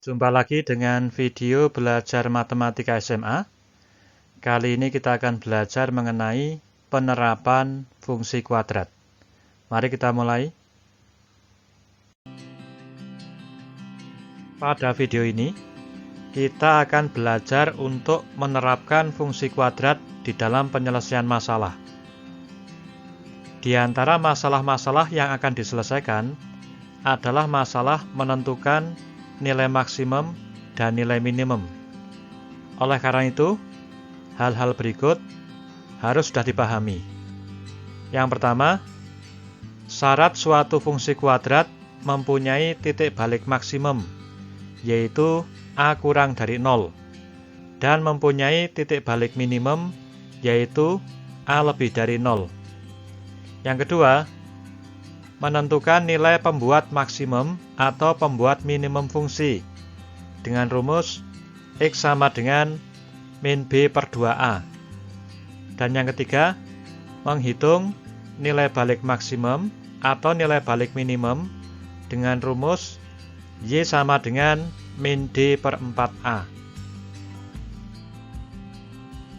Jumpa lagi dengan video belajar matematika SMA. Kali ini kita akan belajar mengenai penerapan fungsi kuadrat. Mari kita mulai. Pada video ini, kita akan belajar untuk menerapkan fungsi kuadrat di dalam penyelesaian masalah. Di antara masalah-masalah yang akan diselesaikan adalah masalah menentukan nilai maksimum dan nilai minimum. Oleh karena itu, hal-hal berikut harus sudah dipahami. Yang pertama, syarat suatu fungsi kuadrat mempunyai titik balik maksimum, yaitu A kurang dari 0, dan mempunyai titik balik minimum, yaitu A lebih dari 0. Yang kedua, menentukan nilai pembuat maksimum atau pembuat minimum fungsi dengan rumus X sama dengan min B per 2A. Dan yang ketiga, menghitung nilai balik maksimum atau nilai balik minimum dengan rumus Y sama dengan min D per 4A.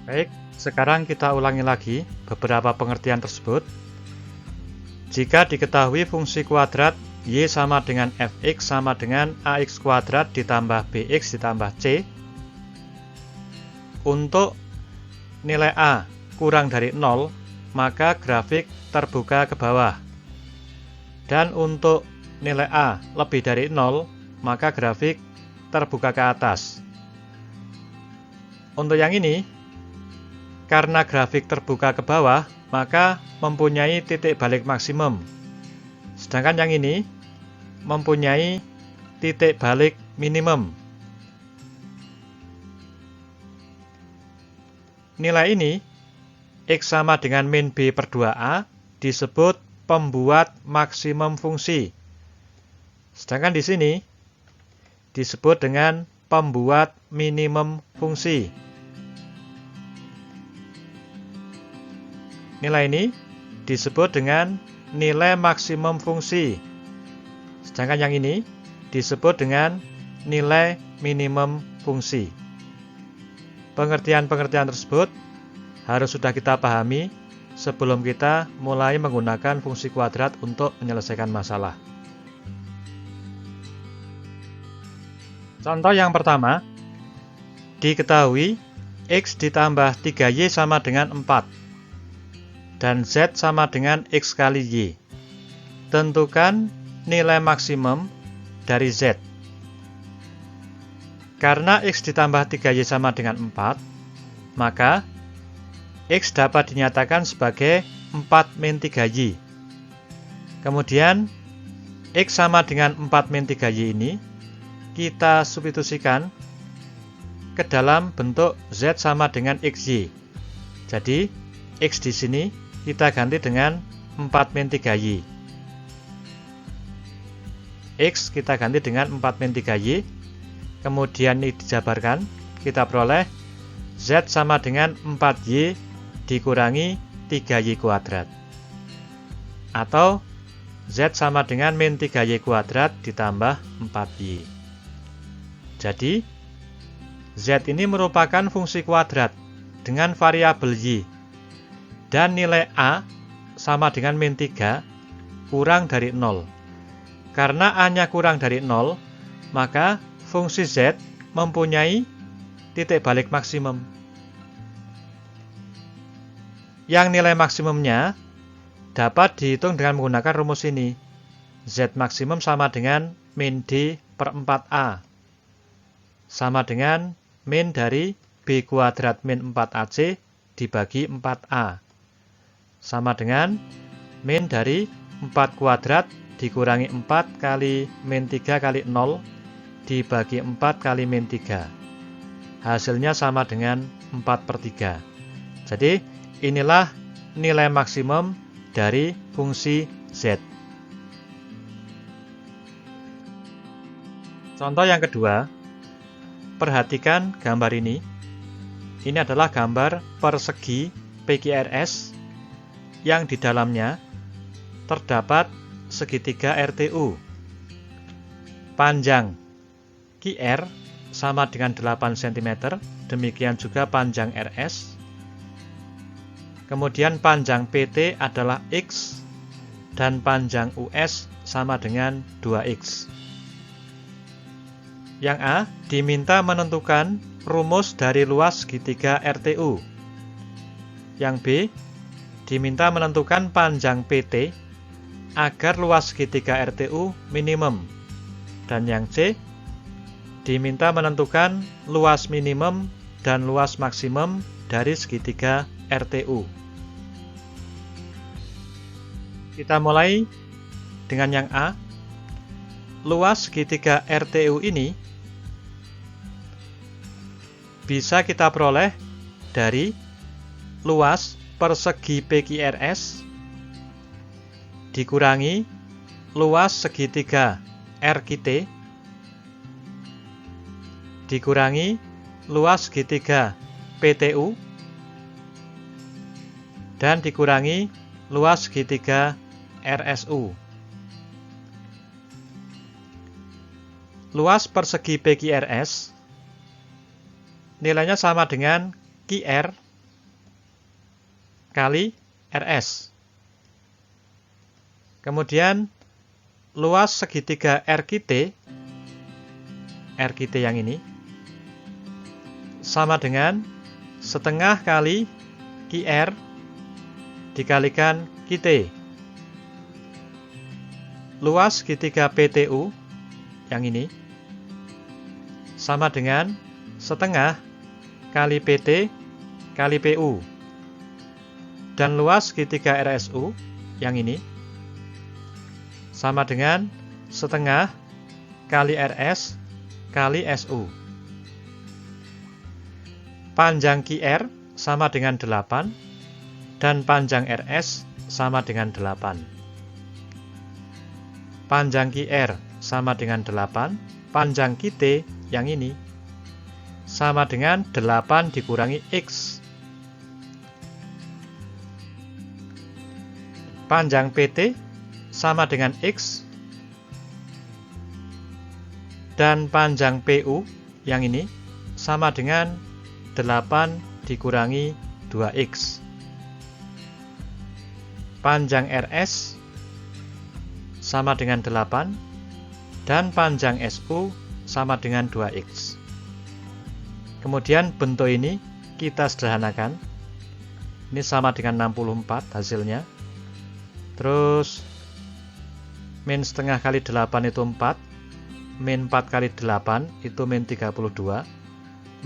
Baik, sekarang kita ulangi lagi beberapa pengertian tersebut. Jika diketahui fungsi kuadrat Y sama dengan Fx sama dengan Ax kuadrat ditambah Bx ditambah C, untuk nilai A kurang dari 0, maka grafik terbuka ke bawah. Dan untuk nilai A lebih dari 0, maka grafik terbuka ke atas. Untuk yang ini, karena grafik terbuka ke bawah, maka mempunyai titik balik maksimum. Sedangkan yang ini mempunyai titik balik minimum. Nilai ini, X sama dengan min B per 2A, disebut pembuat maksimum fungsi. Sedangkan di sini disebut dengan pembuat minimum fungsi. Nilai ini disebut dengan nilai maksimum fungsi. Sedangkan yang ini disebut dengan nilai minimum fungsi. Pengertian-pengertian tersebut harus sudah kita pahami sebelum kita mulai menggunakan fungsi kuadrat untuk menyelesaikan masalah. Contoh yang pertama, diketahui X ditambah 3Y sama dengan 4. Dan Z sama dengan X kali Y. Tentukan nilai maksimum dari Z. Karena X ditambah 3Y sama dengan 4, maka X dapat dinyatakan sebagai 4 min 3Y. Kemudian, X sama dengan 4 min 3Y ini kita substitusikan ke dalam bentuk Z sama dengan XY. Jadi, X di sini kita ganti dengan 4 min 3Y. X kita ganti dengan 4 min 3Y. Kemudian ini dijabarkan, kita peroleh Z sama dengan 4Y dikurangi 3Y kuadrat. Atau Z sama dengan min 3Y kuadrat ditambah 4Y. Jadi, Z ini merupakan fungsi kuadrat dengan variabel Y. Dan nilai A sama dengan min 3 kurang dari 0. Karena A-nya kurang dari 0, maka fungsi Z mempunyai titik balik maksimum. Yang nilai maksimumnya dapat dihitung dengan menggunakan rumus ini. Z maksimum sama dengan min D per 4A. Sama dengan min dari B kuadrat min 4AC dibagi 4A. Sama dengan min dari 4 kuadrat dikurangi 4 kali min 3 kali 0 dibagi 4 kali min 3. Hasilnya sama dengan 4 per 3. Jadi, inilah nilai maksimum dari fungsi Z. Contoh yang kedua, perhatikan gambar ini. Ini adalah gambar persegi PQRS yang di dalamnya terdapat segitiga RTU. Panjang QR sama dengan 8 cm, demikian juga panjang RS. Kemudian panjang PT adalah X, dan panjang US sama dengan 2X. Yang A diminta menentukan rumus dari luas segitiga RTU. Yang B diminta menentukan panjang PT agar luas segitiga RTU minimum. Dan yang C diminta menentukan luas minimum dan luas maksimum dari segitiga RTU. Kita mulai dengan yang A. Luas segitiga RTU ini bisa kita peroleh dari luas persegi PQRS dikurangi luas segitiga RQT dikurangi luas segitiga PTU dan dikurangi luas segitiga RSU. Luas persegi PQRS nilainya sama dengan QR kali RS. Kemudian luas segitiga RQT yang ini sama dengan setengah kali QR dikalikan QT. Luas segitiga PTU yang ini sama dengan setengah kali PT kali PU. Dan luas segitiga RSU yang ini sama dengan setengah kali RS kali SU. Panjang QR sama dengan 8 dan panjang RS sama dengan 8. Panjang QR sama dengan 8, panjang QT yang ini sama dengan 8 dikurangi X. Panjang PT sama dengan X, dan panjang PU yang ini sama dengan 8 dikurangi 2X. Panjang RS sama dengan 8, dan panjang SU sama dengan 2X. Kemudian bentuk ini kita sederhanakan. Ini sama dengan 64 hasilnya. Terus min setengah kali 8 itu 4, min 4 kali 8 itu min 32,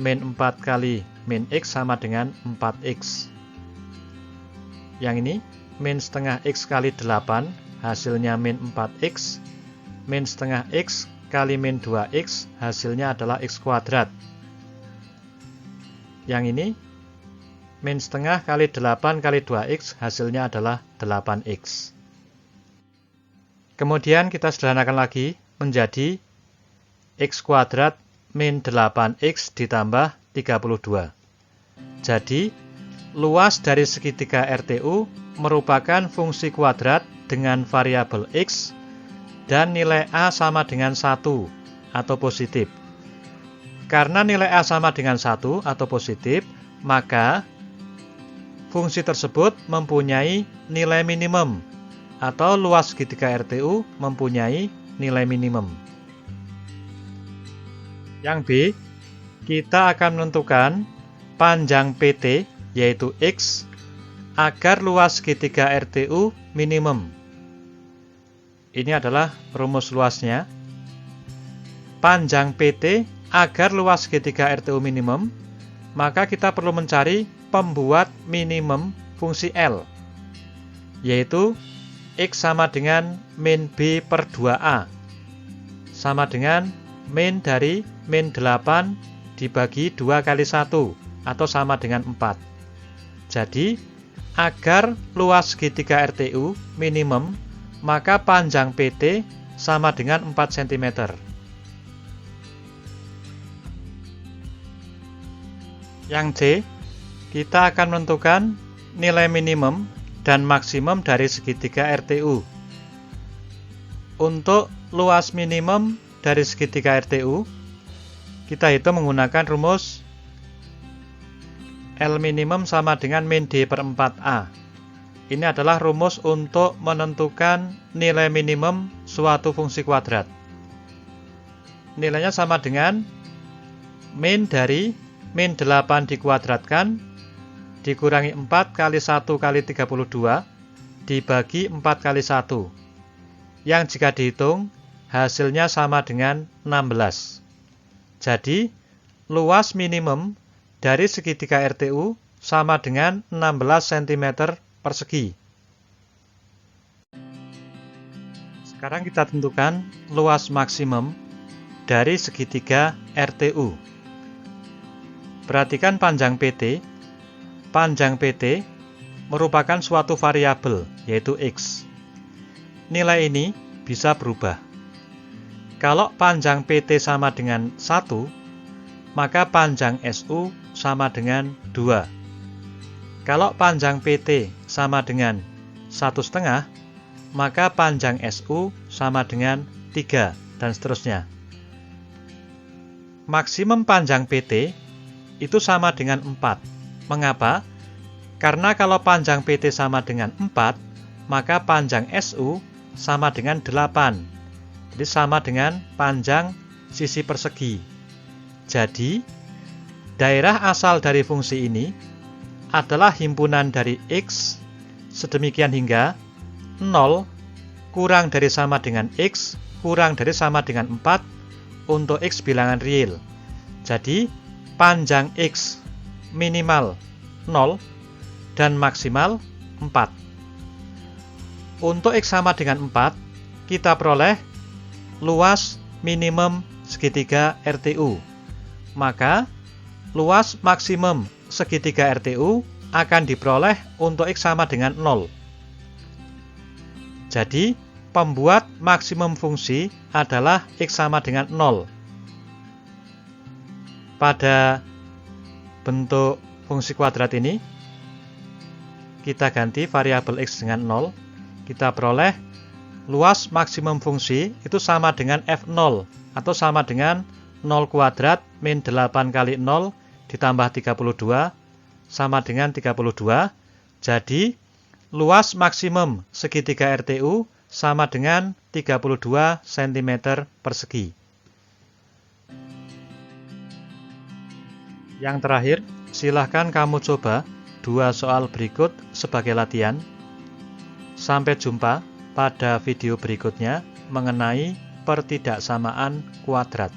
min 4 kali min X sama dengan 4X. Yang ini min setengah X kali 8 hasilnya min 4X, min setengah X kali min 2X hasilnya adalah X kuadrat. Yang ini min setengah kali 8 kali 2X hasilnya adalah 8X. Kemudian kita sederhanakan lagi menjadi X kuadrat min 8X ditambah 32. Jadi luas dari segitiga RTU merupakan fungsi kuadrat dengan variabel X dan nilai A sama dengan 1 atau positif. Karena nilai A sama dengan 1 atau positif, maka fungsi tersebut mempunyai nilai minimum atau luas segitiga RTU mempunyai nilai minimum. Yang B, kita akan menentukan panjang PT yaitu X agar luas segitiga RTU minimum. Ini adalah rumus luasnya. Panjang PT agar luas segitiga RTU minimum, maka kita perlu mencari pembuat minimum fungsi L, yaitu X sama dengan min B per 2A, sama dengan min dari min 8 dibagi 2 kali 1, atau sama dengan 4. Jadi, agar luas segitiga RTU minimum, maka panjang PT sama dengan 4 cm. Yang C, kita akan menentukan nilai minimum dan maksimum dari segitiga RTU. Untuk luas minimum dari segitiga RTU, Kita hitung menggunakan rumus L minimum sama dengan min D per 4A. Ini adalah rumus untuk menentukan nilai minimum suatu fungsi kuadrat. Nilainya sama dengan min dari min 8 dikuadratkan dikurangi 4 kali 1 kali 32 dibagi 4 kali 1. Yang jika dihitung hasilnya sama dengan 16. Jadi luas minimum dari segitiga RTU sama dengan 16 cm persegi. Sekarang kita tentukan luas maksimum dari segitiga RTU. Perhatikan panjang PT. Panjang PT merupakan suatu variabel, yaitu X. Nilai ini bisa berubah. Kalau panjang PT sama dengan 1, maka panjang SU sama dengan 2. Kalau panjang PT sama dengan 1,5, maka panjang SU sama dengan 3, dan seterusnya. Maksimum panjang PT itu sama dengan 4. Mengapa? Karena kalau panjang PT sama dengan 4, maka panjang SU sama dengan 8. Jadi sama dengan panjang sisi persegi. Jadi, daerah asal dari fungsi ini adalah himpunan dari X sedemikian hingga 0 kurang dari sama dengan X kurang dari sama dengan 4 untuk X bilangan real. Jadi, panjang X minimal 0 dan maksimal 4. Untuk X sama dengan 4, kita peroleh luas minimum segitiga RTU. Maka, luas maksimum segitiga RTU akan diperoleh untuk X sama dengan 0. Jadi, pembuat maksimum fungsi adalah X sama dengan 0. Pada bentuk fungsi kuadrat ini, kita ganti variabel X dengan 0. Kita peroleh luas maksimum fungsi itu sama dengan F0 atau sama dengan 0 kuadrat min 8 kali 0 ditambah 32 sama dengan 32. Jadi, luas maksimum segitiga RTU sama dengan 32 cm persegi. Yang terakhir, silahkan kamu coba 2 soal berikut sebagai latihan. Sampai jumpa pada video berikutnya mengenai pertidaksamaan kuadrat.